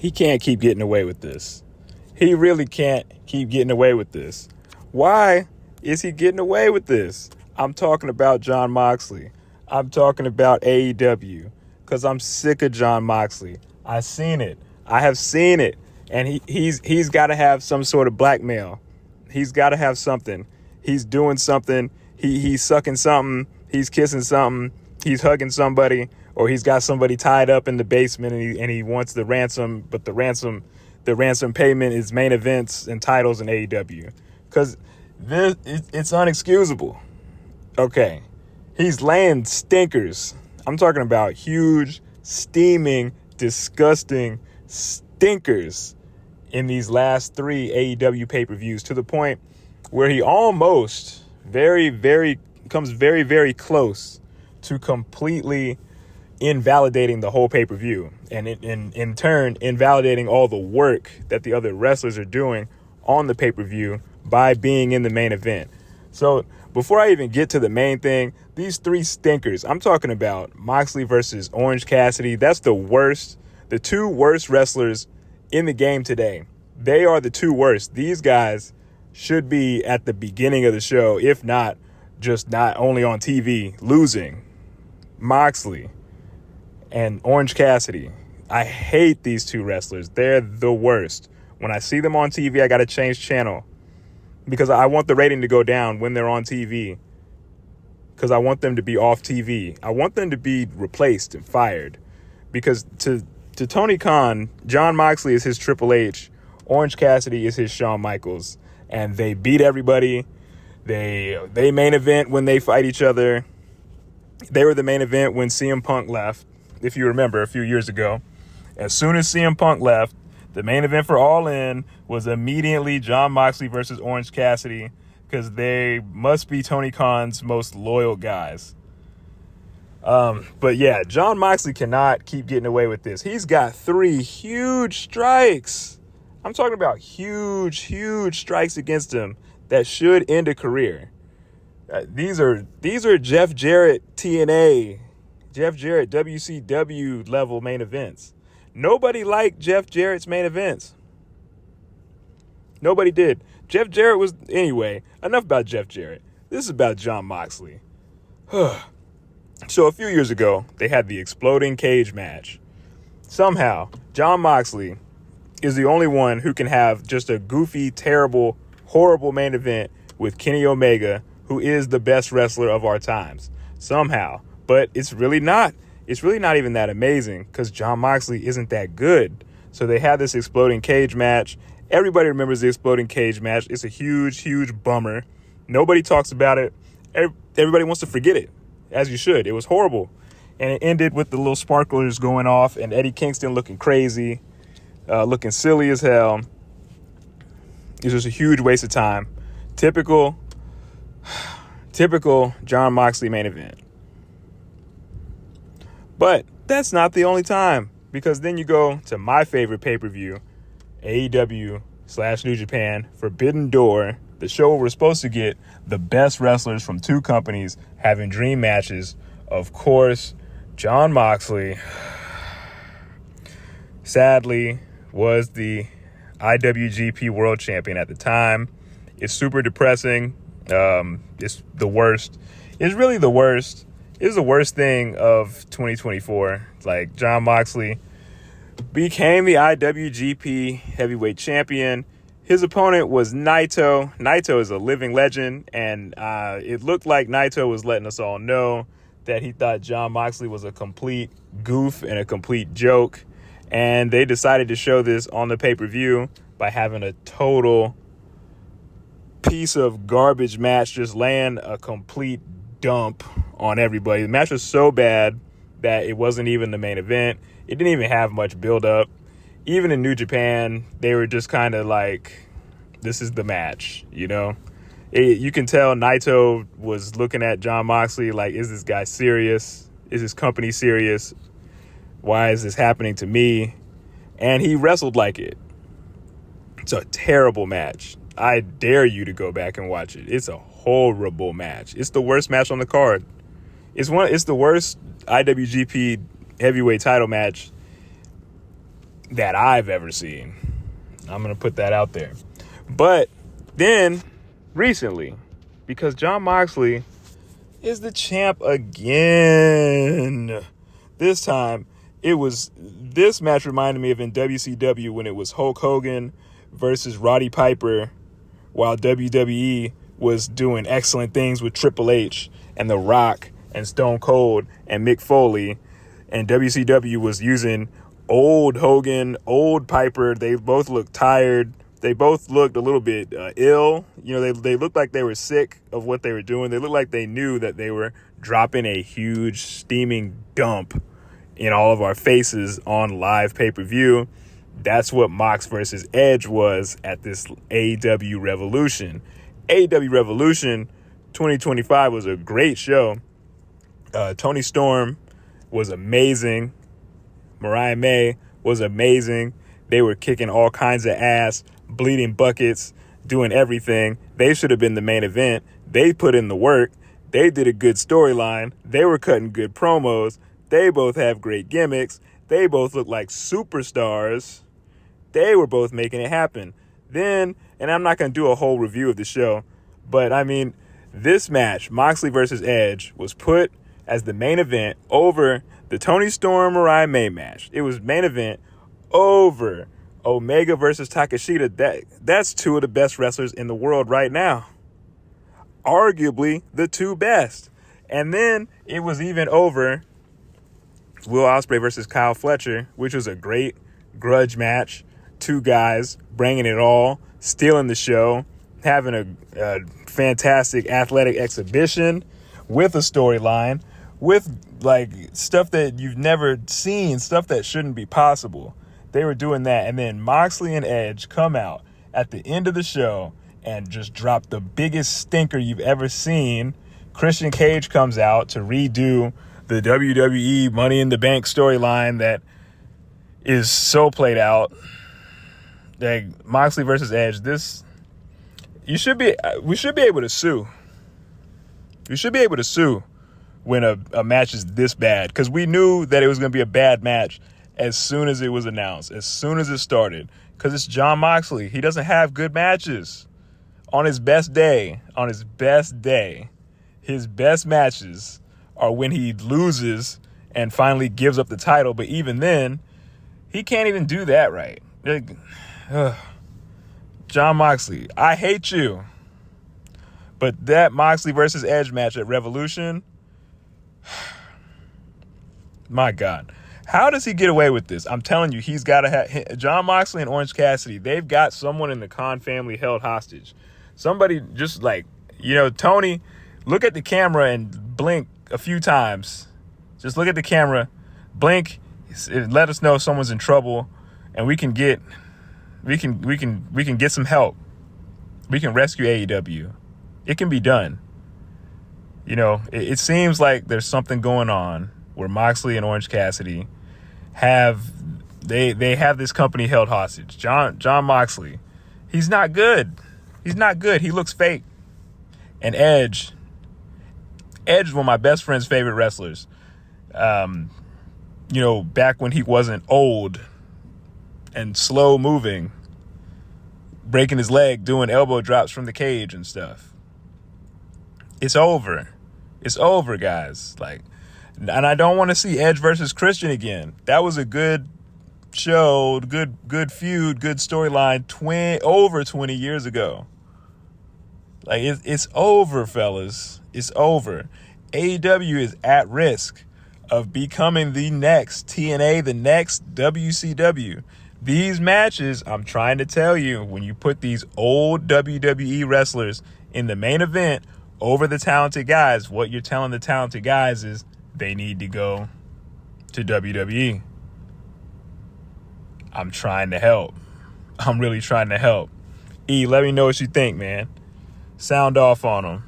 he can't keep getting away with this. He really can't keep getting away with this. Why is he getting away with this? I'm talking about Jon Moxley. I'm talking about AEW because I'm sick of Jon Moxley. I've seen it. I have seen it. And he's got to have some sort of blackmail. He's got to have something. He's doing something. He's sucking something. He's kissing something. He's hugging somebody, or he's got somebody tied up in the basement and he wants the ransom, but the ransom payment is main events and titles in AEW. Because it's unexcusable. Okay. He's laying stinkers. I'm talking about huge, steaming, disgusting stinkers in these last 3 AEW pay-per-views, to the point where he almost comes very, very close to completely invalidating the whole pay-per-view, and in turn invalidating all the work that the other wrestlers are doing on the pay-per-view by being in the main event. So before I even get to the main thing, these 3 stinkers, I'm talking about Moxley versus Orange Cassidy. That's the 2 worst wrestlers in the game today. They are the 2 worst. These guys should be at the beginning of the show, if not just not only on TV, losing. Moxley and Orange Cassidy. I hate these 2 wrestlers. They're the worst. When I see them on TV, I got to change channel because I want the rating to go down when they're on TV, because I want them to be off TV. I want them to be replaced and fired, because to Tony Khan, Jon Moxley is his Triple H, Orange Cassidy is his Shawn Michaels, and they beat everybody. They main event when they fight each other. They were the main event when CM Punk left, if you remember, a few years ago. As soon as CM Punk left, the main event for All In was immediately Jon Moxley versus Orange Cassidy, because they must be Tony Khan's most loyal guys. But yeah, Jon Moxley cannot keep getting away with this. He's got 3 huge strikes. I'm talking about huge strikes against him that should end a career. These are Jeff Jarrett TNA, Jeff Jarrett WCW level main events. Nobody liked Jeff Jarrett's main events. Nobody did. Jeff Jarrett was... Anyway, enough about Jeff Jarrett. This is about Jon Moxley. So a few years ago, they had the exploding cage match. Somehow, Jon Moxley is the only one who can have just a goofy, terrible, horrible main event with Kenny Omega, who is the best wrestler of our times. Somehow. But it's really not. It's really not even that amazing, because Jon Moxley isn't that good. So they had this exploding cage match. Everybody remembers the exploding cage match. It's a huge bummer. Nobody talks about it. Everybody wants to forget it, as you should. It was horrible. And it ended with the little sparklers going off and Eddie Kingston looking crazy, looking silly as hell. It was just a huge waste of time. Typical Jon Moxley main event. But that's not the only time, because then you go to my favorite pay-per-view, AEW/New Japan Forbidden Door, the show where we're supposed to get the best wrestlers from 2 companies having dream matches. Of course, Jon Moxley, sadly, was the IWGP World Champion at the time. It's super depressing. It's the worst. It's really the worst. It's the worst thing of 2024. Like, Jon Moxley became the IWGP Heavyweight Champion. His opponent was Naito. Naito is a living legend, and it looked like Naito was letting us all know that he thought Jon Moxley was a complete goof and a complete joke. And they decided to show this on the pay-per-view by having a total piece of garbage match, just laying a complete dump on everybody. The match was so bad that it wasn't even the main event. It didn't even have much build-up. Even in New Japan, they were just kind of like, this is the match, you know? You can tell Naito was looking at Jon Moxley like, is this guy serious? Is his company serious? Why is this happening to me? And he wrestled like it. It's a terrible match. I dare you to go back and watch it. It's a horrible match. It's the worst match on the card. It's the worst IWGP heavyweight title match that I've ever seen. I'm going to put that out there. But then recently, because Jon Moxley is the champ again, this time this match reminded me of in WCW when it was Hulk Hogan versus Roddy Piper, while WWE was doing excellent things with Triple H and The Rock and Stone Cold and Mick Foley, and WCW was using old Hogan, old Piper. They both looked tired. They both looked a little bit ill. They looked like they were sick of what they were doing. They looked like they knew that they were dropping a huge steaming dump in all of our faces on live pay-per-view. That's what Mox versus Edge was at this AEW Revolution. AEW Revolution 2025 was a great show. Tony Storm was amazing. Mariah May was amazing. They were kicking all kinds of ass, bleeding buckets, doing everything. They should have been the main event. They put in the work. They did a good storyline. They were cutting good promos. They both have great gimmicks. They both look like superstars. They were both making it happen. Then, and I'm not going to do a whole review of the show, but I mean, this match, Moxley versus Edge, was put as the main event over the Tony Storm Mariah May match. It was main event over Omega versus Takeshita. That's two of the best wrestlers in the world right now. Arguably the two best. And then it was even over Will Ospreay versus Kyle Fletcher, which was a great grudge match. Two guys bringing it all, stealing the show, having a fantastic athletic exhibition with a storyline, with like stuff that you've never seen, stuff that shouldn't be possible. They were doing that. And then Moxley and Edge come out at the end of the show and just drop the biggest stinker you've ever seen. Christian Cage comes out to redo the WWE Money in the Bank storyline that is so played out. Like Moxley versus Edge, we should be able to sue. We should be able to sue when a match is this bad, because we knew that it was going to be a bad match as soon as it was announced, as soon as it started, because it's Jon Moxley. He doesn't have good matches. On his best day, his best matches are when he loses and finally gives up the title. But even then, he can't even do that right. Jon Moxley, I hate you. But that Moxley versus Edge match at Revolution, my God. How does he get away with this? I'm telling you, he's got to have Jon Moxley and Orange Cassidy. They've got someone in the Khan family held hostage. Somebody just like, Tony, look at the camera and blink a few times. Just look at the camera, blink, let us know if someone's in trouble, and we can get some help. We can rescue AEW. It can be done. It seems like there's something going on where Moxley and Orange Cassidy have this company held hostage. Jon Moxley, he's not good. He's not good. He looks fake. And Edge is one of my best friend's favorite wrestlers. Back when he wasn't old and slow moving, breaking his leg, doing elbow drops from the cage and stuff. It's over. It's over, guys. And I don't want to see Edge versus Christian again. That was a good show, good feud, good storyline over 20 years ago. It's over, fellas. It's over. AEW is at risk of becoming the next TNA, the next WCW. These matches, I'm trying to tell you, when you put these old WWE wrestlers in the main event over the talented guys, what you're telling the talented guys is they need to go to WWE. I'm trying to help. I'm really trying to help. Let me know what you think, man. Sound off on them.